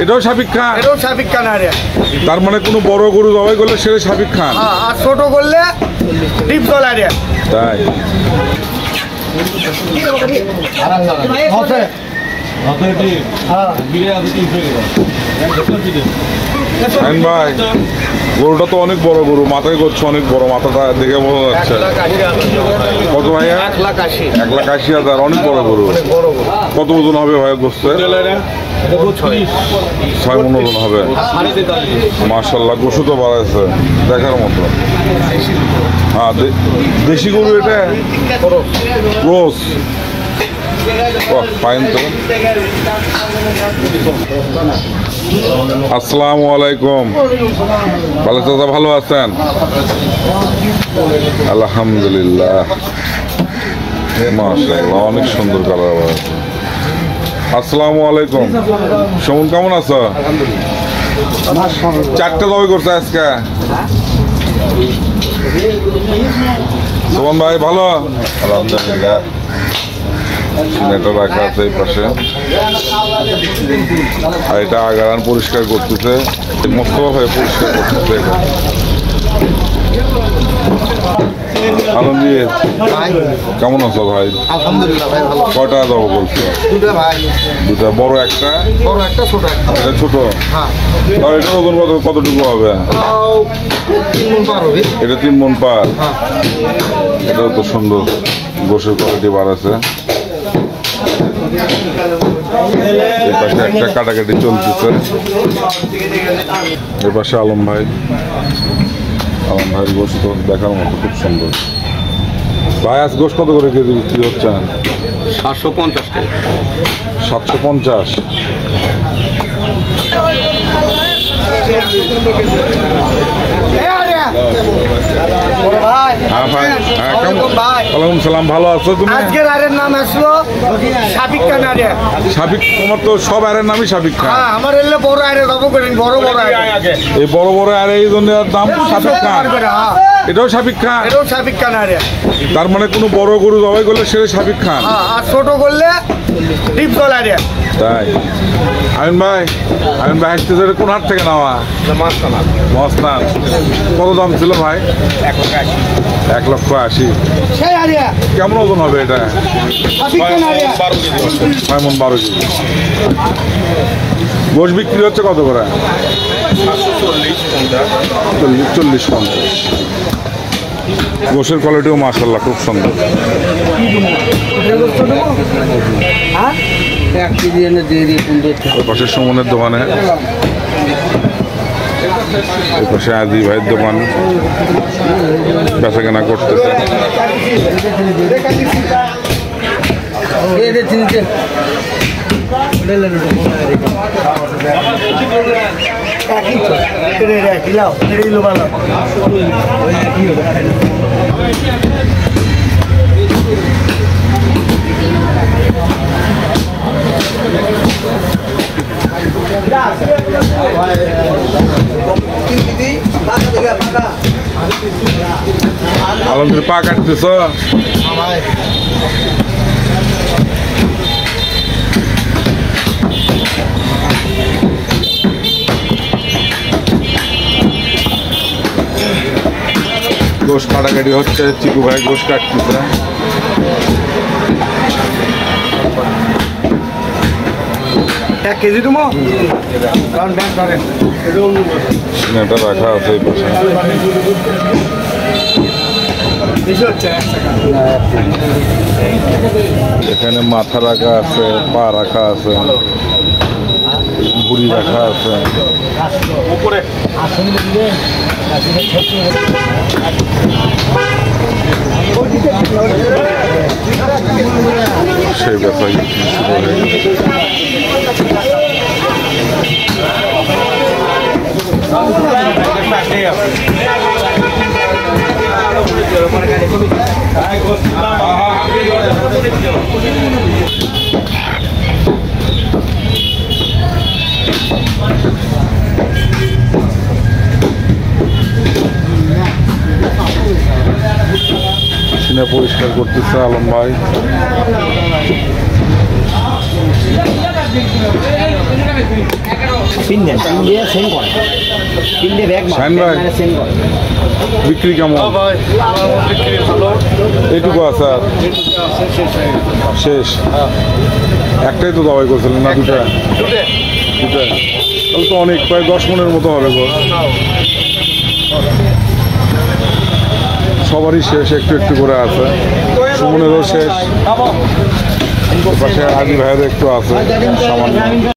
এটাও শাফিক খান? এটাও শাফিক খান। আরে তার মানে কোনো বড় গরু জবাই করলে সেটা শাফিক খান, আর ছোট করলে টিপ চলে। আরে তাই ভাই গরুটা তো অনেক বড় গরু, মাথায় করছে অনেক বড়, মাথাটা দেখে বোঝা যাচ্ছে। কত ভাই? 1,80,000। অনেক বড় গরু। কত ওজন হবে ভাই গোস্তের? 6 মণ ওজন হবে। মাশাআল্লাহ, গোশত তো বাড়াইছে দেখার মতো। হ্যাঁ, দেশি গরু এটা? ক্রস। ফাইন তো। আসসালামু আলাইকুম। ভালো চাচা, ভালো আছেন? আলহামদুলিল্লাহ, মাশাআল্লাহ, অনেক সুন্দর কালার আছে। আসসালামু আলাইকুম। সুমন কেমন আছো? 4টে জবাই করছে আজকে। সুমন ভাই ভালো? আলহামদুলিল্লাহ। সিনেটা রাখা আছে এই পাশে, আর এটা আগারান পরিষ্কার করতেছে, মোস্তফা ভাই পরিষ্কার করতেছে। আলমগীর কেমন আছো ভাই? আলহামদুলিল্লাহ ভাই ভালো। কয়টা যাবো বলছো? দুটো ভাই। দুটা? বড় একটা, ছোট একটা। এটা ছোট? হ্যাঁ। আর এটার ওজন কতটুকু হবে? 3 মণ পার হবে। এটা 3 মণ পার। হ্যাঁ। এটাও তো সুন্দর, গোশের কোয়ালিটি বাড়াচ্ছে। এই পাশে একটা কাটাকাটি চলতেছে। এই পাশে আলম ভাইয়ের গোশত দেখার মতো, খুব সুন্দর। ভাই আজ গোশ কত করে কেজি বিক্রি হচ্ছে? 750 টাকা। 750? হ্যাঁ ভাই, হ্যাঁ ওয়ালাইকুম সালাম। ভালো আছো তুমি? আজকের আরের নাম আসলো শাফিক খান। আরে শাফিক, তোমার তো সব আরের নামই শাফিক খান। হ্যাঁ, আমার এলে বড় আরে যাবো করেন, বড় আরে। এই বড় আরে এই জন্য দাম শাফিক খান। এটাও শাফিক খান? এটাও শাফিক খান। আরে তার মানে কোনো বড় গরু জবাই করলে সেটা শাফিক খান, আর ছোট করলে টিপ চলে। আরে তাই। আমিন ভাই আসতেছে কোন হাট থেকে নেওয়া? মস্তান। কত দাম ছিল ভাই? 1,80,000। কেমন ওজন হবে এটা? 6 মণ 12 কেজি। গোশ বিক্রি হচ্ছে কত করে? 40-50। গোশের কোয়ালিটিও মাশাআল্লাহ খুব সুন্দর। ওই পাশে সুমনের দোকানে, ওই পাশে আজি ভাইয়ের দোকান, বেচা কেনা করতেছে। আলমগীর পা কাটতেছ? গোশ কাটাকাটি হচ্ছে, চিকু ভাই গোশ কাটতেছে। কেজি তুমি এটা রাখা আছে এই পাশে। এখানে মাথা রাখা আছে, পা রাখা আছে, বুড়ি রাখা আছে। সেই ব্যাপারে সিনা পরিষ্কার করতেছে আলম ভাই। পিন দেন, পিন দিয়ে সেন্ড করে, পিন দিয়ে ব্যাগ শাহিন ভাই। সেন্ড করে। বিক্রি কেমন? এইটুকু আছে আর শেষ। একটাই তো দাবাই করছিলেন না দুটা? দুটা তাহলে তো অনেক, প্রায় 10 মনের মতো হবে গো। সবারই শেষ, একটু একটু করে আছে। সুমনেরও শেষ, পাশে আজি ভাইয়ের একটু আছে সামান্য।